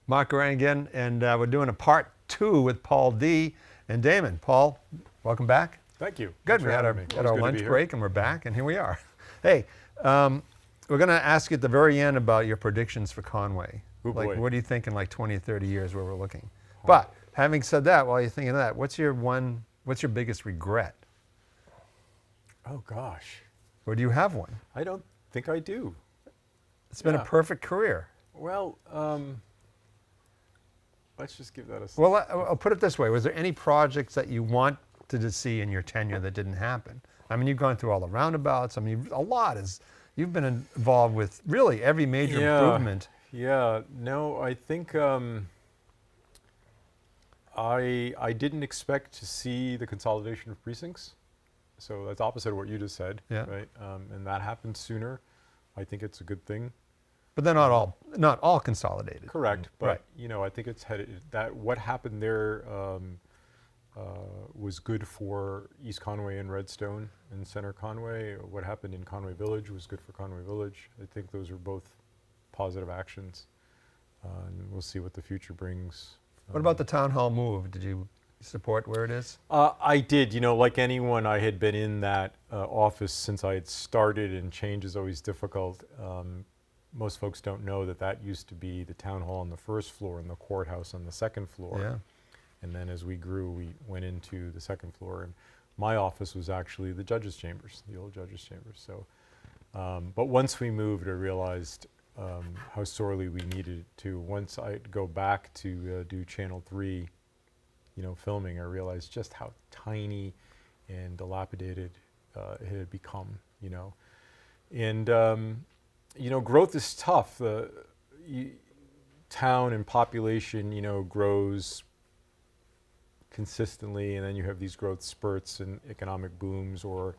Mark Rangan, and we're doing a part 2 with Paul D. and Damon. Paul, welcome back. Thank you. Good. Thanks We for had having me. our Always good to lunch be here. break, and we're back, and here we are. Hey, we're going to ask you at the very end about your predictions for Conway. Oh, like, boy. what do you think in like 20 or 30 years where we're looking? But having said that, while you're thinking of that, what's your biggest regret? Oh, gosh. Or do you have one? I don't think I do. It's been a Yeah. perfect career. Well, let's just give that a... Well, I'll put it this way. Was there any projects that you wanted to see in your tenure that didn't happen? I mean, you've gone through all the roundabouts. I mean, a lot is, you've been involved with really every major improvement. Yeah. No, I think I didn't expect to see the consolidation of precincts. So that's opposite of what you just said, Yeah. right? And that happened sooner. I think it's a good thing. But they're not all consolidated. Correct, but Right. you know, I think it's headed that what happened there was good for East Conway and Redstone and Center Conway. What happened in Conway Village was good for Conway Village. I think those are both positive actions, and we'll see what the future brings. What about the town hall move? Did you support where it is? I did. You know, like anyone, I had been in that office since I had started, and change is always difficult. Most folks don't know that that used to be the town hall on the first floor and the courthouse on the second floor. Yeah. And then as we grew, we went into the second floor. And my office was actually the judges' chambers, the old judges' chambers. So, but once we moved, I realized how sorely we needed to. Once I'd go back to do Channel 3, you know, filming, I realized just how tiny and dilapidated it had become, you know. And, you know, growth is tough. Town and population, you know, grows consistently, and then you have these growth spurts and economic booms, or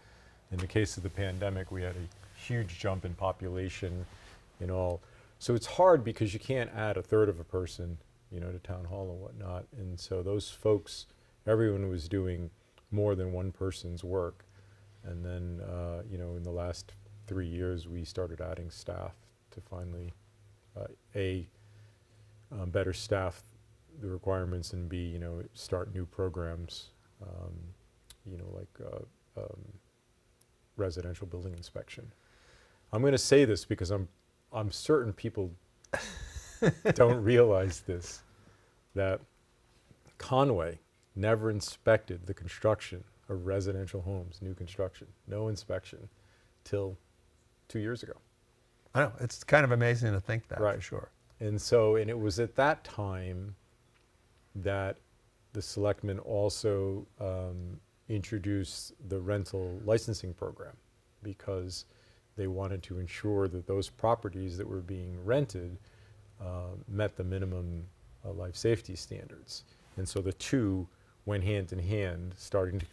in the case of the pandemic, we had a huge jump in population and all. So it's hard because you can't add a third of a person, you know, to town hall and whatnot. And so those folks, everyone was doing more than one person's work. And then, you know, in the last 3 years, we started adding staff to finally, better staff the requirements, and B, you know, start new programs, you know, like residential building inspection. I'm going to say this because I'm certain people don't realize this, that Conway never inspected the construction of residential homes, new construction, no inspection, till 2 years ago. I know, it's kind of amazing to think that, Right. for sure. And so, and it was at that time that the selectmen also introduced the rental licensing program, because they wanted to ensure that those properties that were being rented met the minimum life safety standards. And so the two went hand in hand, starting to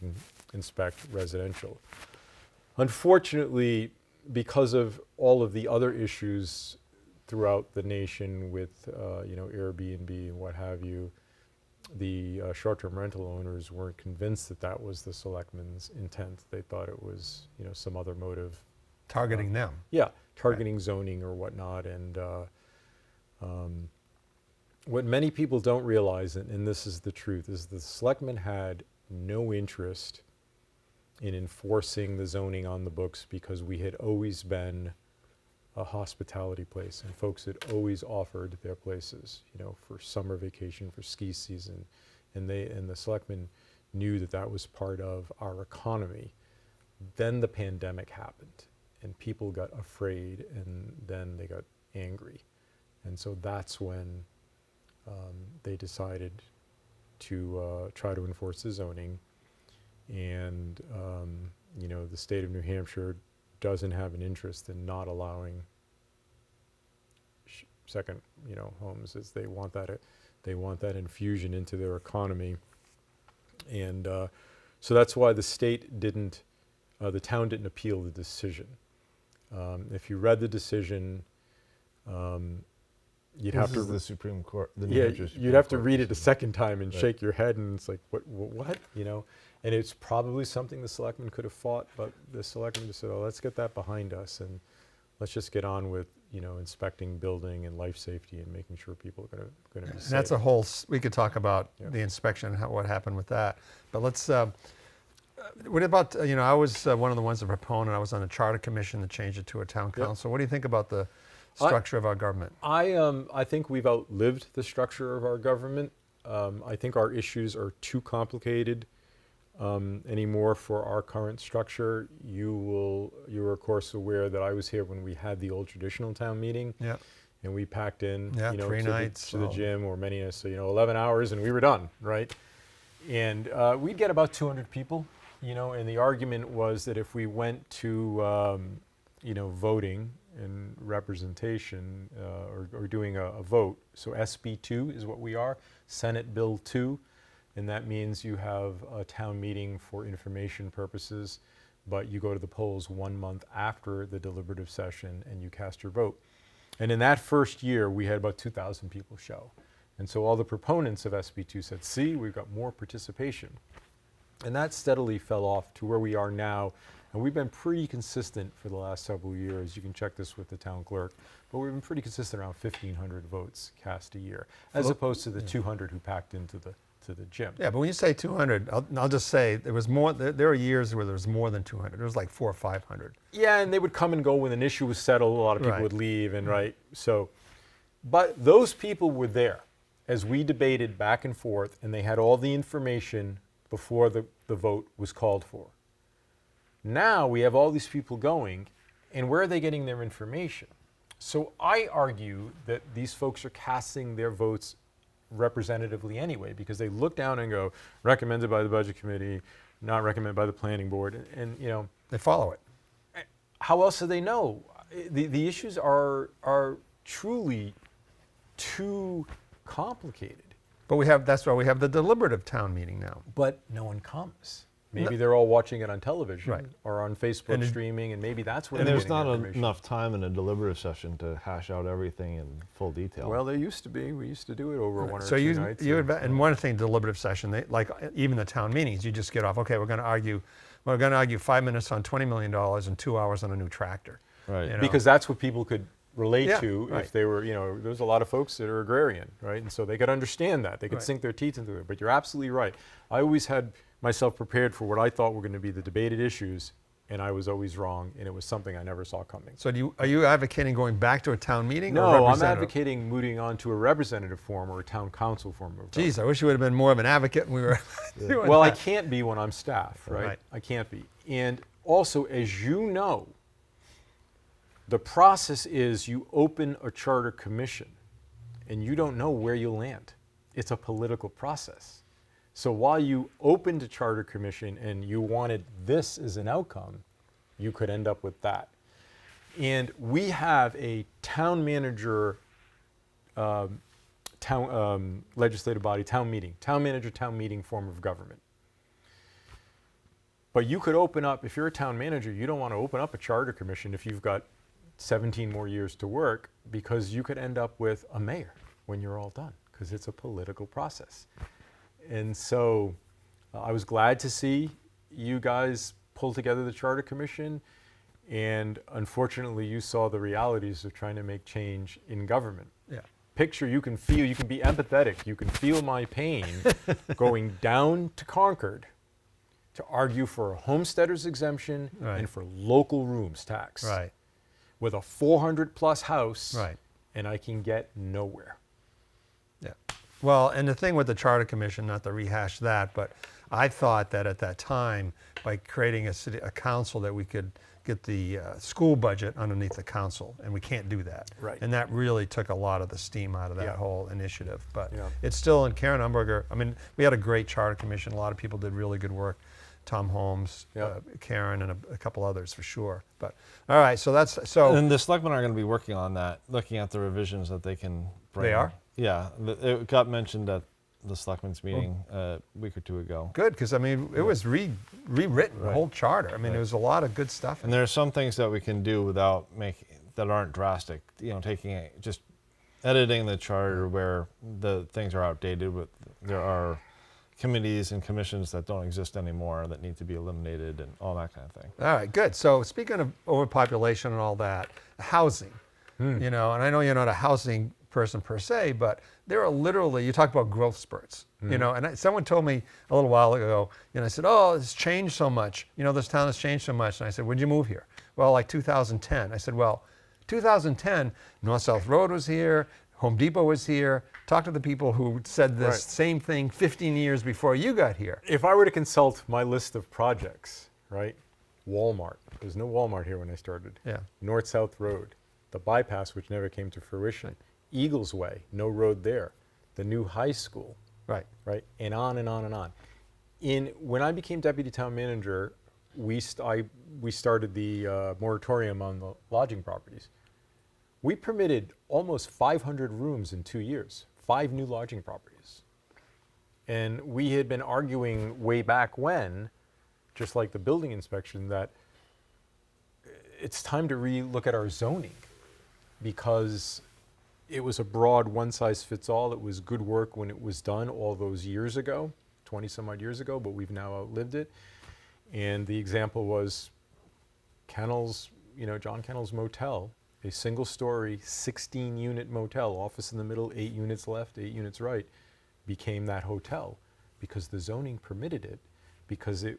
inspect residential. Unfortunately, because of all of the other issues throughout the nation with you know, Airbnb and what have you, the short-term rental owners weren't convinced that that was the selectmen's intent. They thought it was, you know, some other motive. Targeting them. Yeah, targeting zoning or whatnot. And what many people don't realize, and this is the truth, is the selectmen had no interest in enforcing the zoning on the books, because we had always been a hospitality place, and folks had always offered their places, you know, for summer vacation, for ski season, and the selectmen knew that that was part of our economy. Then the pandemic happened, and people got afraid, and then they got angry, and so that's when they decided to try to enforce the zoning. And you know, the state of New Hampshire doesn't have an interest in not allowing second, you know, homes, as they want that infusion into their economy. And so that's why the state didn't, the town didn't appeal the decision. If you read the decision, you'd have to the Supreme Court. The New yeah, Hampshire Supreme you'd have to Court read it a decision. second time and Right. shake your head, and it's like, what, you know? And it's probably something the selectmen could have fought, but the selectmen just said, oh, let's get that behind us, and let's just get on with, inspecting building and life safety and making sure people are going to be safe. And that's a whole, we could talk about Yeah. the inspection, what happened with that. But let's, what about, I was one of the ones, a proponent. I was on the charter commission that changed it to a town Yep. council. What do you think about the structure of our government? I think we've outlived the structure of our government. I think our issues are too complicated anymore for our current structure. You're of course aware that I was here when we had the old traditional town meeting. Yeah. And we packed in, 3 nights. to the gym, or many of us, 11 hours, and we were done, right? And we'd get about 200 people, and the argument was that if we went to, voting and representation, or doing a vote, so SB2 is what we are, Senate Bill 2, and that means you have a town meeting for information purposes, but you go to the polls 1 month after the deliberative session and you cast your vote. And in that first year, we had about 2,000 people show. And so all the proponents of SB2 said, see, we've got more participation. And that steadily fell off to where we are now. And we've been pretty consistent for the last several years. You can check this with the town clerk. But we've been pretty consistent around 1,500 votes cast a year, as opposed to the 200 who packed into the gym. Yeah, but when you say 200, I'll just say there was more. There are years where there was more than 200. There was like 400 or 500. Yeah, and they would come and go when an issue was settled. A lot of people Right. would leave, and so, but those people were there as we debated back and forth, and they had all the information before the vote was called for. Now we have all these people going, and where are they getting their information? So I argue that these folks are casting their votes representatively anyway, because they look down and go, recommended by the budget committee, not recommended by the planning board, and They follow it. how else do they know? The issues are truly too complicated. But that's why we have the deliberative town meeting now. But no one comes. Maybe they're all watching it on television Right. or on Facebook And streaming, and maybe that's where And they're there's getting not their information. enough time in a deliberative session to hash out everything in full detail. Well, there used to be. We used to do it over one or So two nights. and one thing, deliberative session, like even the town meetings, you just get off. Okay, we're going to argue 5 minutes on $20 million and 2 hours on a new tractor. right. you know. Because that's what people could relate Yeah, to right. if they were, there's a lot of folks that are agrarian, right? And so they could understand that. They could Right. sink their teeth into it. But you're absolutely right. I always had myself prepared for what I thought were going to be the debated issues, and I was always wrong, and it was something I never saw coming. So are you advocating going back to a town meeting? or No, I'm representative? advocating moving on to a representative form or a town council form of Geez, I wish you would have been more of an advocate when we were doing Well, I that. can't be when I'm staff, right? Right. I can't be. And also, as you know, the process is you open a charter commission and you don't know where you'll land. It's a political process. So while you opened a charter commission and you wanted this as an outcome, you could end up with that. And we have a town manager, legislative body, town manager, town meeting form of government. But you could open up, if you're a town manager, you don't want to open up a charter commission if you've got 17 more years to work, because you could end up with a mayor when you're all done, because it's a political process. And so I was glad to see you guys pull together the charter commission, and unfortunately you saw the realities of trying to make change in government. Yeah. Picture, you can feel, you can be empathetic, you can feel my pain going down to Concord to argue for a homesteader's exemption Right. and for local rooms tax. Right. With a 400+ house, Right. and I can get nowhere. Yeah. Well, and the thing with the Charter Commission, not to rehash that, but I thought that at that time, by creating a council, that we could get the school budget underneath the council, and we can't do that. Right. And that really took a lot of the steam out of that Yeah. whole initiative. But Yeah. it's still in Karen Umberger. I mean, we had a great Charter Commission. A lot of people did really good work. Tom Holmes, Yeah. Karen, and a couple others for sure. But all right, so that's so. And the selectmen are going to be working on that, looking at the revisions that they can bring. They are? Yeah. It got mentioned at the selectmen's meeting a week or two ago. Good, because I mean, it was rewritten, the Right. whole charter. I mean, Right. there was a lot of good stuff in And there are some things that we can do without that aren't drastic. Just editing the charter where the things are outdated. There are committees and commissions that don't exist anymore that need to be eliminated and all that kind of thing. All right, good. So speaking of overpopulation and all that, housing. You know, and I know you're not a housing person per se, but there are literally, you talk about growth spurts, you know, and someone told me a little while ago, and I said, oh, it's changed so much. You know, this town has changed so much. And I said, when'd you move here? Well, like 2010. I said, well, 2010, North-South Road was here, Home Depot was here. Talk to the people who said this same thing 15 years before you got here. If I were to consult my list of projects, right? Walmart. There's no Walmart here when I started. Yeah. North-South Road. The bypass, which never came to fruition. Eagles Way, no road there. The new high school. Right. Right? And on and on and on. When I became deputy town manager, we started the moratorium on the lodging properties. We permitted almost 500 rooms in 2 years, 5 new lodging properties. And we had been arguing way back when, just like the building inspection, that it's time to re-look at our zoning, because it was a broad one-size-fits-all. It was good work when it was done all those years ago, 20 some odd years ago, but we've now outlived it. And the example was Kennel's, you know, John Kennel's Motel, a single-story, 16-unit motel, office in the middle, 8 units left, 8 units right, became that hotel because the zoning permitted it, because it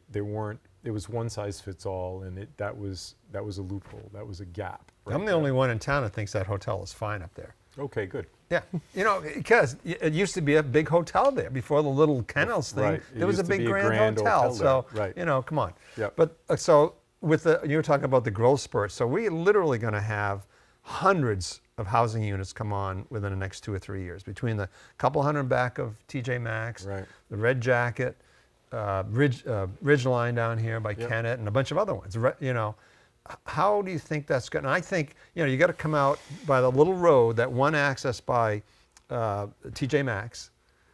was one size fits all, and that was a loophole, that was a gap. Right I'm the only one in town that thinks that hotel is fine up there. Okay, good. Yeah, you know, because it used to be a big hotel there before the little Kennels thing. Right. There was a used to big be grand hotel. So, there. Right. you know, come on. Yep. But so with you were talking about the growth spurt. So we're literally going to have hundreds of housing units come on within the next 2 or 3 years, between the couple hundred back of TJ Maxx, Right. the Red Jacket, Ridge Line down here by Kennett, and a bunch of other ones. You know, how do you think that's going? And I think, you know, you got to come out by the little road, that one access by TJ Maxx.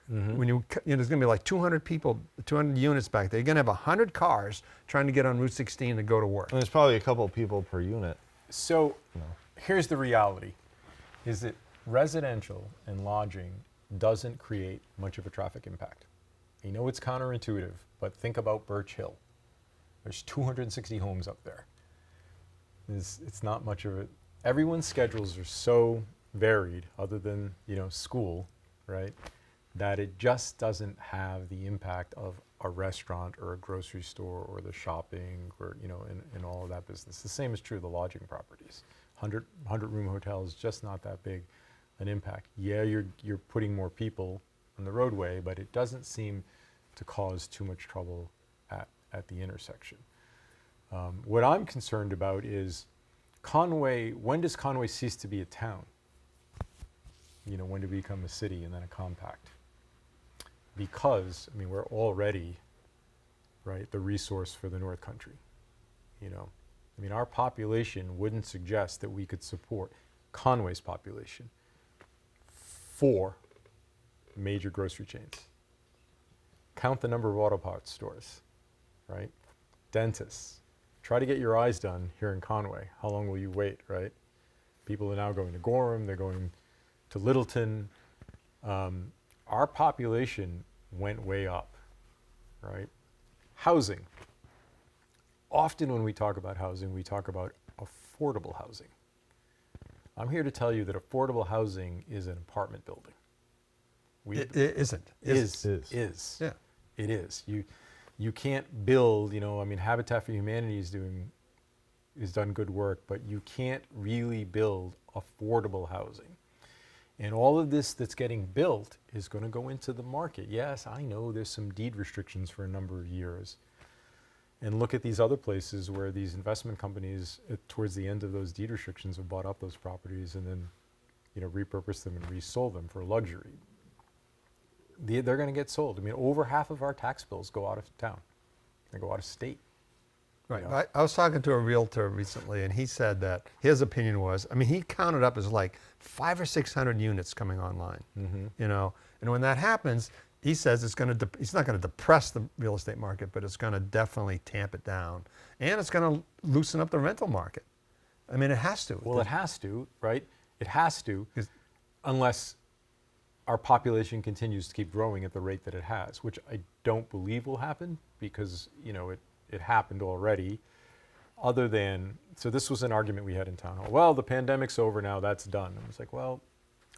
When you know, there's going to be like 200 people, 200 units back there. You're going to have 100 cars trying to get on Route 16 to go to work. And there's probably a couple people per unit. So here's the reality, is that residential and lodging doesn't create much of a traffic impact. You know, it's counterintuitive, but think about Birch Hill. There's 260 homes up there. It's not much of it. Everyone's schedules are so varied, other than, you know, school, right, that it just doesn't have the impact of a restaurant or a grocery store or the shopping or, you know, in all of that business. The same is true of the lodging properties. 100 room hotel is just not that big an impact. Yeah, you're putting more people on the roadway, but it doesn't seem to cause too much trouble at the intersection. What I'm concerned about is Conway. When does Conway cease to be a town? You know, when do we become a city and then a compact? Because, I mean, we're already, right, the resource for the North Country. You know, I mean, our population wouldn't suggest that we could support Conway's population. 4 major grocery chains. Count the number of auto parts stores, right? Dentists. Try to get your eyes done here in Conway. How long will you wait, right? People are now going to Gorham, they're going to Littleton. Our population went way up, right? Housing. Often when we talk about housing, we talk about affordable housing. I'm here to tell you that affordable housing is an apartment building. It isn't. Is. Yeah. It is. You can't build, you know, I mean, Habitat for Humanity has done good work, but you can't really build affordable housing. And all of this that's getting built is going to go into the market. Yes, I know there's some deed restrictions for a number of years. And look at these other places where these investment companies, towards the end of those deed restrictions, have bought up those properties and then, you know, repurposed them and resold them for luxury. They're going to get sold. I mean, over half of our tax bills go out of town. They go out of state. Right. You know? I was talking to a realtor recently, and he said that his opinion was, I mean, he counted up as like 500 or 600 units coming online. You know, and when that happens, he says it's going to. It's not going to depress the real estate market, but it's going to definitely tamp it down, and it's going to loosen up the rental market. I mean, it has to. Well, it has to, right? It has to, unless our population continues to keep growing at the rate that it has, which I don't believe will happen, because, you know, it happened already. other than, so this was an argument we had in town hall. Well, the pandemic's over now, that's done. And it's like, well,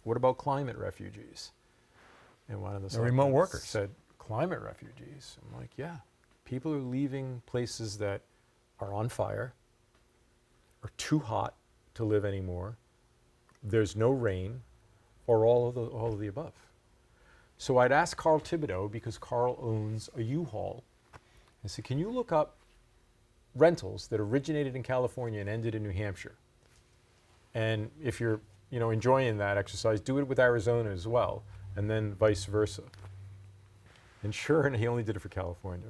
what about climate refugees? And one of the remote workers said, climate refugees. I'm like, yeah, people are leaving places that are on fire, are too hot to live anymore. There's no rain, or all of the above. So I'd ask Carl Thibodeau, because Carl owns a U-Haul. I said, can you look up rentals that originated in California and ended in New Hampshire? And if you're, enjoying that exercise, do it with Arizona as well, and then vice versa. And sure, and he only did it for California.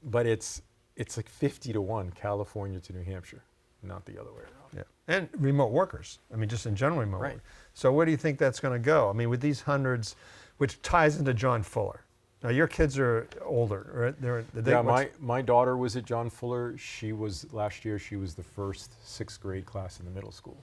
But it's like 50-1 California to New Hampshire, not the other way around. Yeah. And remote workers. I mean, just in general, remote Right. workers. So where do you think that's going to go? I mean, with these hundreds, which ties into John Fuller. Now, your kids are older, right? My daughter was at John Fuller. Last year, she was the first 6th grade class in the middle school.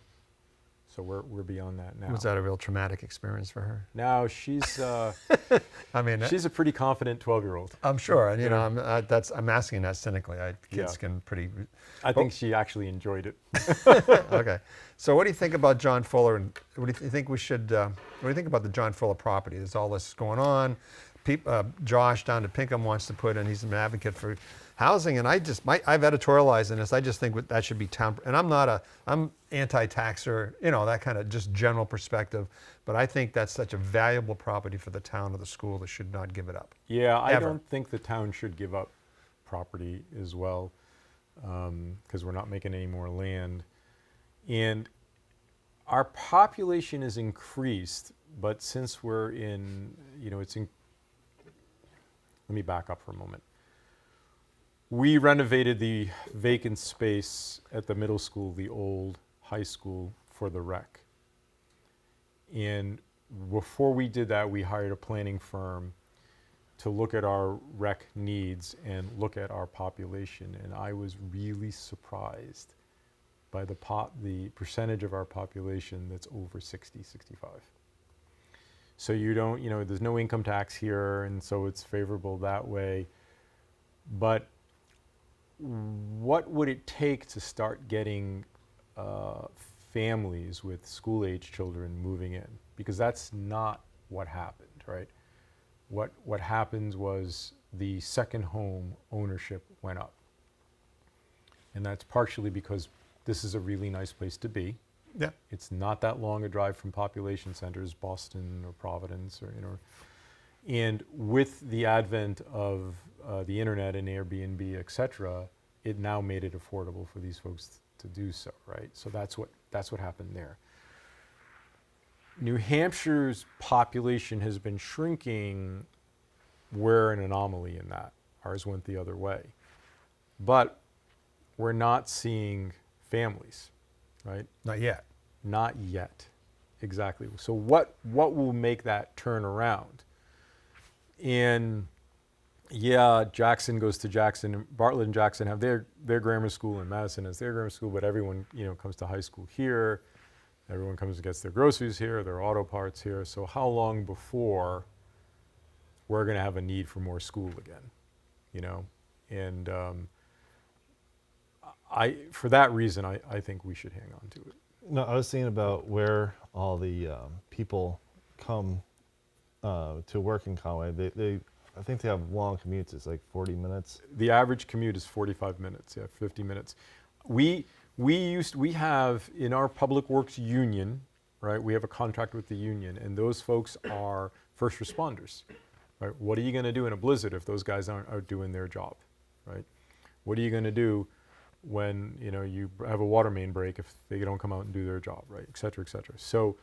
So we're beyond that now. Was that a real traumatic experience for her? Now she's, I mean, she's a pretty confident 12-year-old. I'm sure, and I'm asking that cynically. Kids Yeah. can pretty. I think she actually enjoyed it. Okay, so what do you think about John Fuller, and what do you think we should? What do you think about the John Fuller property? There's all this going on. Josh down at Pinkham wants to put in. He's an advocate for housing, and I've editorialized in this. I just think that should be town. And I'm anti-taxer, that kind of just general perspective. But I think that's such a valuable property for the town or the school that should not give it up. Yeah, I Ever. don't think the town should give up property as well, because we're not making any more land. And our population is increased, but since we're in, let me back up for a moment. We renovated the vacant space at the middle school, the old high school, for the rec. And before we did that, we hired a planning firm to look at our rec needs and look at our population. And I was really surprised by the percentage of our population that's over 60, 65. So there's no income tax here, and so it's favorable that way. But what would it take to start getting families with school-age children moving in? Because that's not what happened, right? What happened was the second home ownership went up. And that's partially because this is a really nice place to be. Yeah. It's not that long a drive from population centers, Boston or Providence, and with the advent of the internet and Airbnb, et cetera, it now made it affordable for these folks to do so, right? So that's what happened there. New Hampshire's population has been shrinking. We're an anomaly in that. Ours went the other way. But we're not seeing families, right? Not yet. Not yet, exactly. So what will make that turn around? And yeah, Jackson goes to Jackson, and Bartlett and Jackson have their grammar school, and Madison has their grammar school, but everyone comes to high school here. Everyone comes and gets their groceries here, their auto parts here. So how long before we're going to have a need for more school again? And for that reason, I think we should hang on to it. No, I was thinking about where all the people come to work in Conway. I think they have long commutes. It's like 40 minutes. The average commute is 45 minutes. Yeah, 50 minutes. We have in our public works union, right? We have a contract with the union, and those folks are first responders, right? What are you going to do in a blizzard if those guys aren't out doing their job, right? What are you going to do when you have a water main break if they don't come out and do their job, right? Et cetera, et cetera. So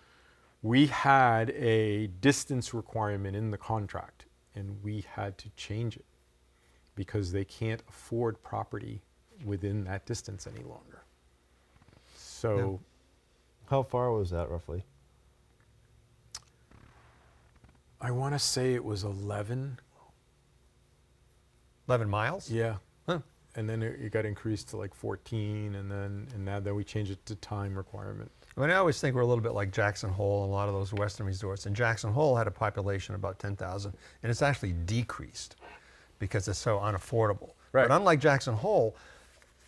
we had a distance requirement in the contract, and we had to change it because they can't afford property within that distance any longer. So Yeah. How far was that roughly? I want to say it was 11. 11 miles? Yeah. Huh. And then it got increased to like 14, and now we changed it to time requirement. I mean, I always think we're a little bit like Jackson Hole and a lot of those Western resorts. And Jackson Hole had a population of about 10,000, and it's actually decreased because it's so unaffordable. Right. But unlike Jackson Hole,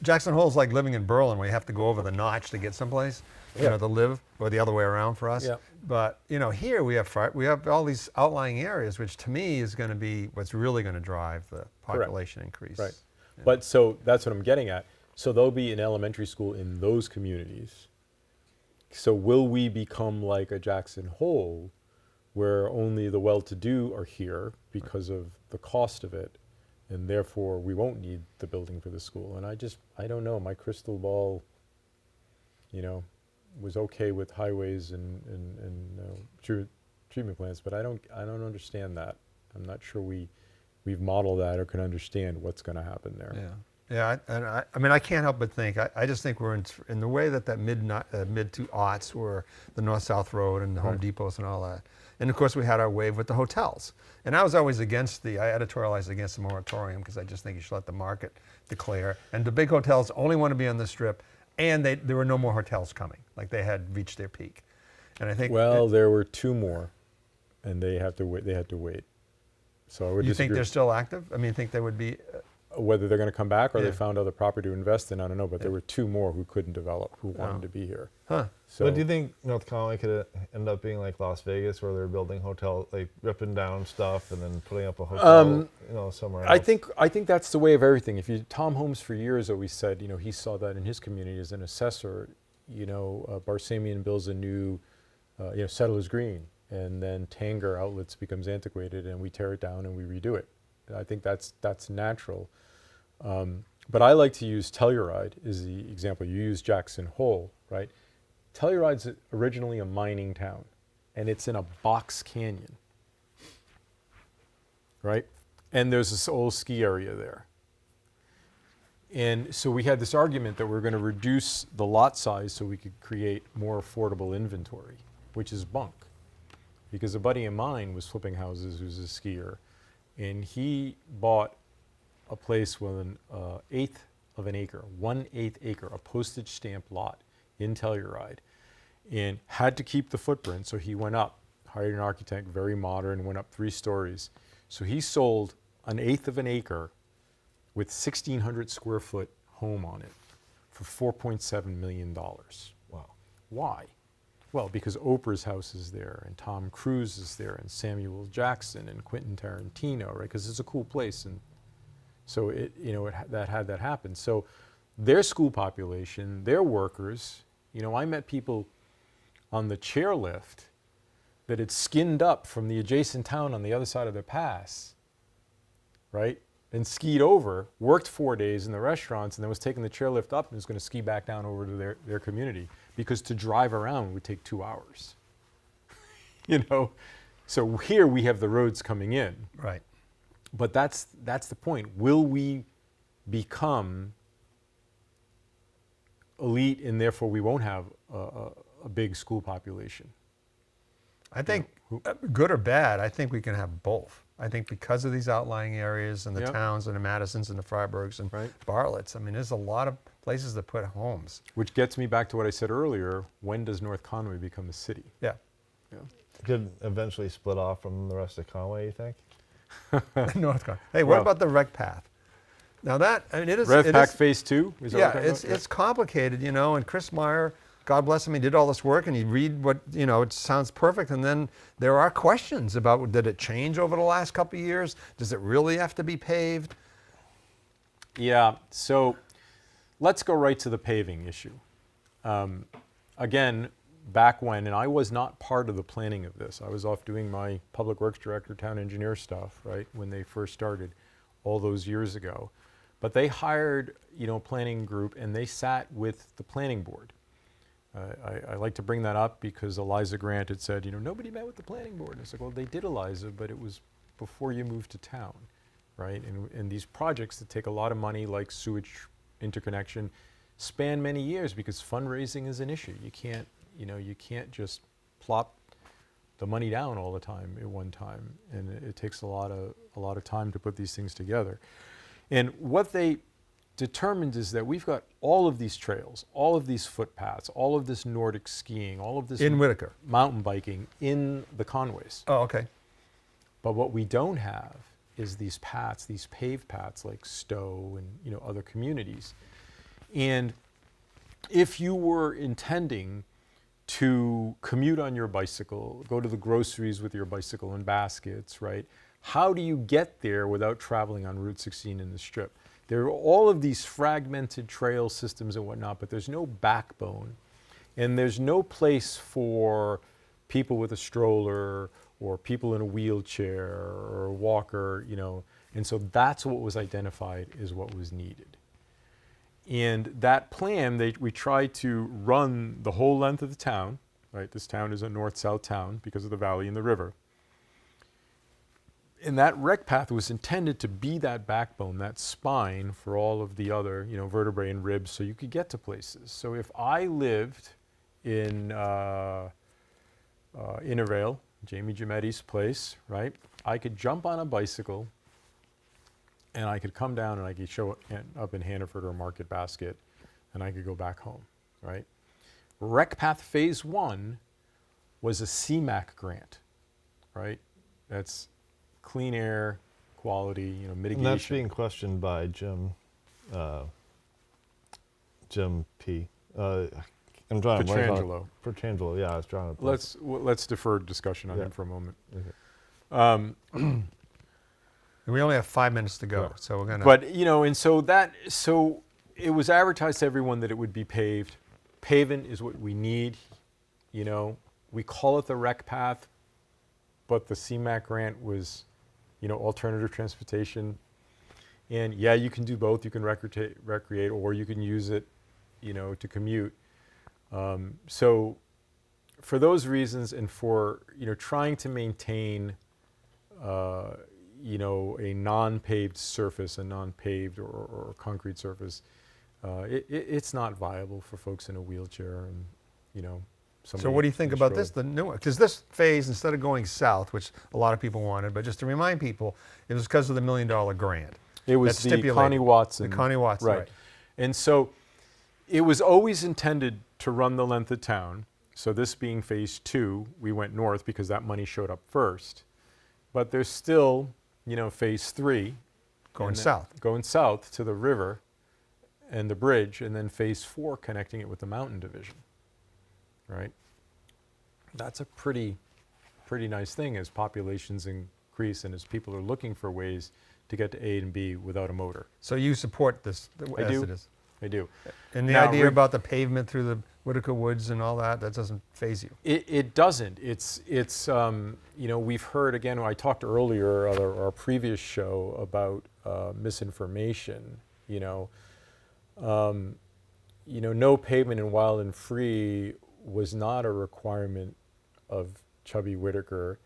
Jackson Hole's like living in Berlin, where you have to go over the notch to get someplace, you know, to live, or the other way around for us. Yeah. But you know, here we have all these outlying areas, which to me is going to be what's really going to drive the population increase. Right. But so that's what I'm getting at. So there'll be an elementary school in those communities. So will we become like a Jackson Hole, where only the well-to-do are here because of the cost of it, and therefore we won't need the building for the school? And I don't know. My crystal ball, you know, was okay with highways and treatment plants, but I don't understand that. I'm not sure we've modeled that or can understand what's going to happen there. Yeah. Yeah, I mean, I can't help but think. I just think we're in the way that mid to aughts were the North-South Road and the Home Depots and all that. And of course, we had our wave with the hotels. And I was always I editorialized against the moratorium because I just think you should let the market declare. And the big hotels only want to be on the Strip, and there were no more hotels coming. Like they had reached their peak. And I think there were 2 more, and they had to wait. So I would. You disagree. think they're still active? I mean, you think they would be? Whether they're going to come back or Yeah. they found other property to invest in, I don't know. But there were 2 more who couldn't develop, who wanted to be here. Huh. So But do you think North Conway could end up being like Las Vegas, where they're building hotel, like ripping down stuff and then putting up a hotel, you know, somewhere else? I think that's the way of everything. Tom Holmes for years always said, you know, he saw that in his community as an assessor. You know, Barsamian builds a new, you know, Settlers Green, and then Tanger Outlets becomes antiquated, and we tear it down and we redo it. I think that's natural. But I like to use Telluride as the example. You use Jackson Hole, right? Telluride's originally a mining town, and it's in a box canyon, right? And there's this old ski area there. And so we had this argument that we're going to reduce the lot size so we could create more affordable inventory, which is bunk. Because a buddy of mine was flipping houses who's a skier, and he bought a place with an 1/8 of an acre, 1/8 acre, a postage stamp lot in Telluride, and had to keep the footprint. So he went up, hired an architect, very modern, went up 3 stories. So he sold an 1/8 of an acre with 1,600 square foot home on it for $4.7 million. Wow. Why? Well, because Oprah's house is there, and Tom Cruise is there, and Samuel Jackson, and Quentin Tarantino, right? Because it's a cool place, and so that happened. So their school population, their workers, you know, I met people on the chairlift that had skinned up from the adjacent town on the other side of the pass, right? And skied over, worked 4 days in the restaurants, and then was taking the chairlift up and was going to ski back down over to their community, because to drive around would take 2 hours. You know, so here we have the roads coming in. Right. But that's the point. Will we become elite, and therefore we won't have a big school population? I think, good or bad, I think we can have both. I think because of these outlying areas and the towns and the Madisons and the Freiburgs and Bartletts, I mean, there's a lot of places that put homes. Which gets me back to what I said earlier. When does North Conway become a city? Yeah. Could eventually split off from the rest of Conway, you think? North Conway. Hey, what about the rec path? Now that, I mean, it is. RevPAC Phase 2? Is that Yeah, what we're talking about? it's complicated, you know, and Chris Meyer, God bless him, he did all this work, and you read what, you know, it sounds perfect, and then there are questions about, did it change over the last couple of years? Does it really have to be paved? Yeah, so let's go right to the paving issue. Again, back when, and I was not part of the planning of this, I was off doing my public works director, town engineer stuff, right, when they first started all those years ago. But they hired, you know, a planning group, and they sat with the planning board. I like to bring that up because Eliza Grant had said, you know, nobody met with the planning board. And it's like, well, they did, Eliza, but it was before you moved to town, right? And these projects that take a lot of money, like sewage interconnection, span many years because fundraising is an issue. You can't, you know, you can't just plop the money down all the time at one time, and it takes a lot of time to put these things together. And what they determined is that we've got all of these trails, all of these footpaths, all of this Nordic skiing, all of this In Whitaker. mountain biking in the Conways. Oh, okay. But what we don't have is these paths, these paved paths like Stowe and, you know, other communities. And if you were intending to commute on your bicycle, go to the groceries with your bicycle and baskets, right? How do you get there without traveling on Route 16 in the Strip? There are all of these fragmented trail systems and whatnot, but there's no backbone. And there's no place for people with a stroller or people in a wheelchair or a walker, you know. And so that's what was identified as what was needed. And that plan, we tried to run the whole length of the town, right? This town is a north-south town because of the valley and the river. And that rec path was intended to be that backbone, that spine for all of the other, you know, vertebrae and ribs, so you could get to places. So if I lived in Intervale, Jamie Giametti's place, right? I could jump on a bicycle and I could come down and I could show up in Hannaford or Market Basket and I could go back home, right? Rec Path Phase 1 was a CMAQ grant, right? That's clean air, quality, you know, mitigation. And that's being questioned by Jim P. I'm trying to Petrangelo. Petrangelo, yeah, I was trying to. Let's defer discussion on him for a moment. Okay. We only have 5 minutes to go, Yeah. so we're gonna. But you know, and so it was advertised to everyone that it would be paved. Paving is what we need. You know, we call it the rec path, but the CMAQ grant was, you know, alternative transportation. And yeah, you can do both. You can recreate, or you can use it, you know, to commute. So for those reasons, and for, you know, trying to maintain, you know, a non-paved surface, a non-paved or concrete surface, it's not viable for folks in a wheelchair and, you know. So what do you think about this, the new one? Because this phase, instead of going south, which a lot of people wanted, but just to remind people, it was because of the $1 million grant. It was the Connie Watson. The Connie Watson, right. And so it was always intended to run the length of town. So this being phase 2, we went north because that money showed up first. But there's still, you know, phase 3. Going south. Going south to the river and the bridge, and then phase 4 connecting it with the mountain division, right? That's a pretty nice thing as populations increase and as people are looking for ways to get to A and B without a motor. So you support this as it is? I do. And the idea about the pavement through the Whitaker Woods and all that, that doesn't faze you? It doesn't. It's you know, we've heard, again, I talked earlier on our previous show about misinformation, you know. You know, no pavement in Wild and Free was not a requirement of Chubby Whitaker.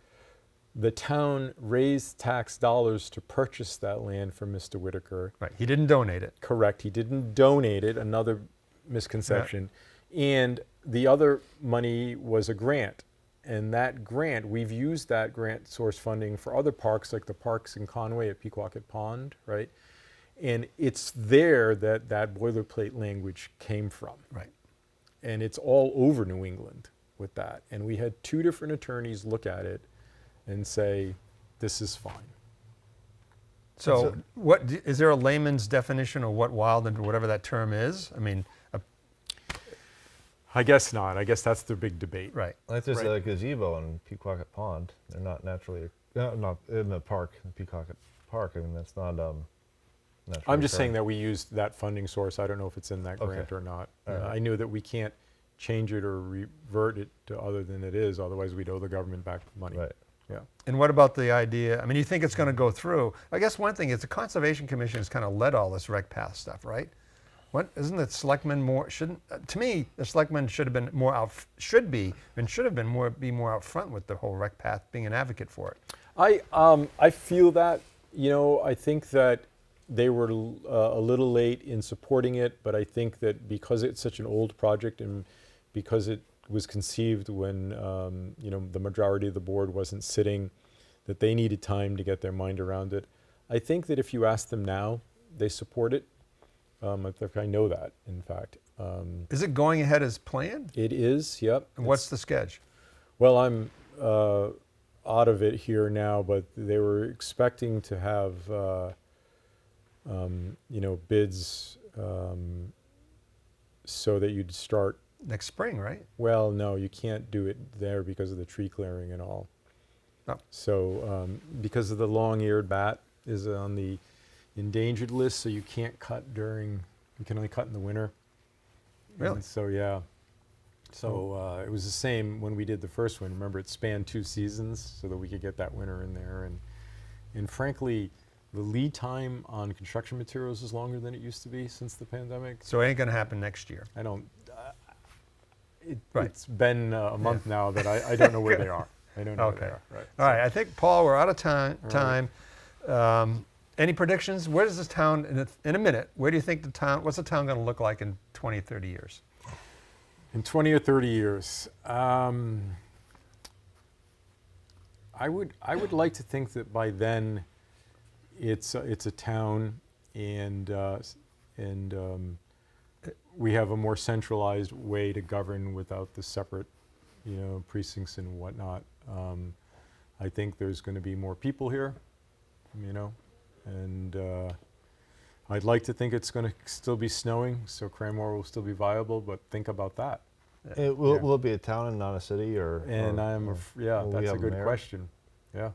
The town raised tax dollars to purchase that land from Mr. Whitaker. Right, he didn't donate it. Correct, he didn't donate it, another misconception. Yeah. And the other money was a grant. And that grant, we've used that grant source funding for other parks, like the parks in Conway at Pequawket Pond, right? And it's there that that boilerplate language came from. Right. And it's all over New England with that. And we had 2 different attorneys look at it and say, this is fine. So what, is there a layman's definition of what wild and whatever that term is? I mean, I guess not. I guess that's the big debate. Right. Like there's a gazebo in Pequawket Pond. They're not naturally, not in the park, in Pequawket Park. I mean, that's not naturally I'm just saying occurring. that we used that funding source. I don't know if it's in that grant or not. Right. I knew that we can't change it or revert it to other than it is. Otherwise, we'd owe the government back money. Right. Yeah. And what about the idea, I mean, you think it's going to go through. I guess one thing is the Conservation Commission has kind of led all this rec path stuff, right? What, isn't the selectmen more, shouldn't, to me, the selectmen should have been more out, should be more out front with the whole rec path, being an advocate for it. I feel that, you know, I think that they were a little late in supporting it, but I think that because it's such an old project and because it was conceived when, you know, the majority of the board wasn't sitting, that they needed time to get their mind around it. I think that if you ask them now, they support it. I know that, in fact. Is it going ahead as planned? It is, yep. And what's the sketch? Well, I'm out of it here now, but they were expecting to have, you know, bids so that you'd start. Next spring, right? Well, no, you can't do it there because of the tree clearing and all. Oh. So because of the long-eared bat is on the endangered list, so you can't cut during. You can only cut in the winter. Really? And so yeah. So it was the same when we did the first one. Remember, it spanned 2 seasons so that we could get that winter in there. And frankly, the lead time on construction materials is longer than it used to be since the pandemic. So it ain't going to happen next year. I don't. Right. It's been a month now that I don't know where they are. I don't know where they Okay. are. Right. All right. I think, Paul, we're out of time. Any predictions? Where does this town, in a minute, where do you think what's the town going to look like in 20, 30 years? In 20 or 30 years, I would like to think that by then, it's a town, and we have a more centralized way to govern without the separate, precincts and whatnot. I think there's going to be more people here, and I'd like to think it's going to still be snowing, so Cranmore will still be viable. But think about that. Will it be a town and not a city, or? And will we that's a have good mayor? question. Yeah.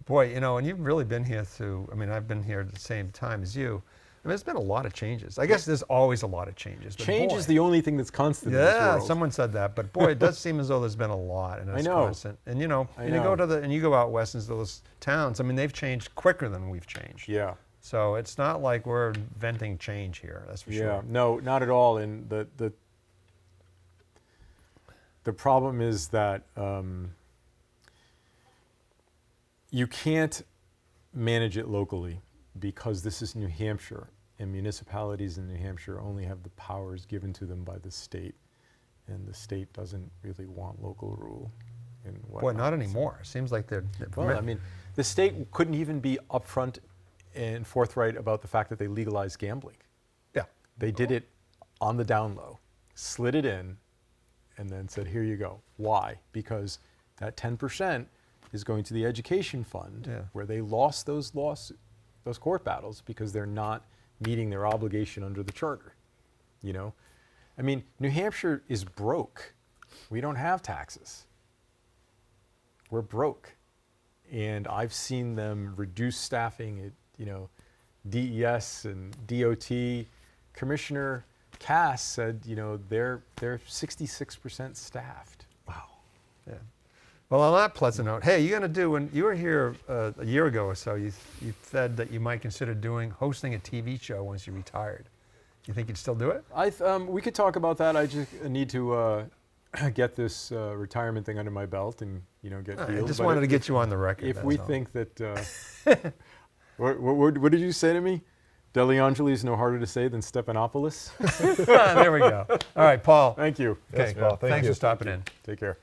Boy, and you've really been here I've been here at the same time as you. I mean, there's been a lot of changes. I guess there's always a lot of changes. But Change boy, is the only thing that's constant in this yeah, world. someone said that, but boy, it does seem as though there's been a lot, and it's know. constant. And you know. go out west into those towns. I mean, they've changed quicker than we've changed. Yeah. So it's not like we're inventing change here. That's for Yeah. sure. No, not at all. And the problem is that you can't manage it locally because this is New Hampshire, and municipalities in New Hampshire only have the powers given to them by the state, and the state doesn't really want local rule and whatnot. Boy, not anymore. It seems like they're Well, I mean, the state couldn't even be upfront and forthright about the fact that they legalized gambling. yeah. They did it on the down low, slid it in, and then said, here you go. Why? Because that 10% is going to the education fund, Yeah. where they lost those court battles because they're not meeting their obligation under the charter. I mean, New Hampshire is broke. We don't have taxes. We're broke. And I've seen them reduce staffing at, DES and DOT. Commissioner Cass said, they're 66% staffed. Wow. Yeah. Well, on that pleasant note, hey, when you were here a year ago or so, you said that you might consider hosting a TV show once you retired. You think you'd still do it? We could talk about that. I just need to get this retirement thing under my belt and get I healed. just But wanted to if- get you on the record. If that's we all. think that, what did you say to me? DegliAngeli is no harder to say than Stephanopoulos. There we go. All right, Paul. Thank you. Yes, Okay, Paul, thank thanks you. for stopping in. Take care.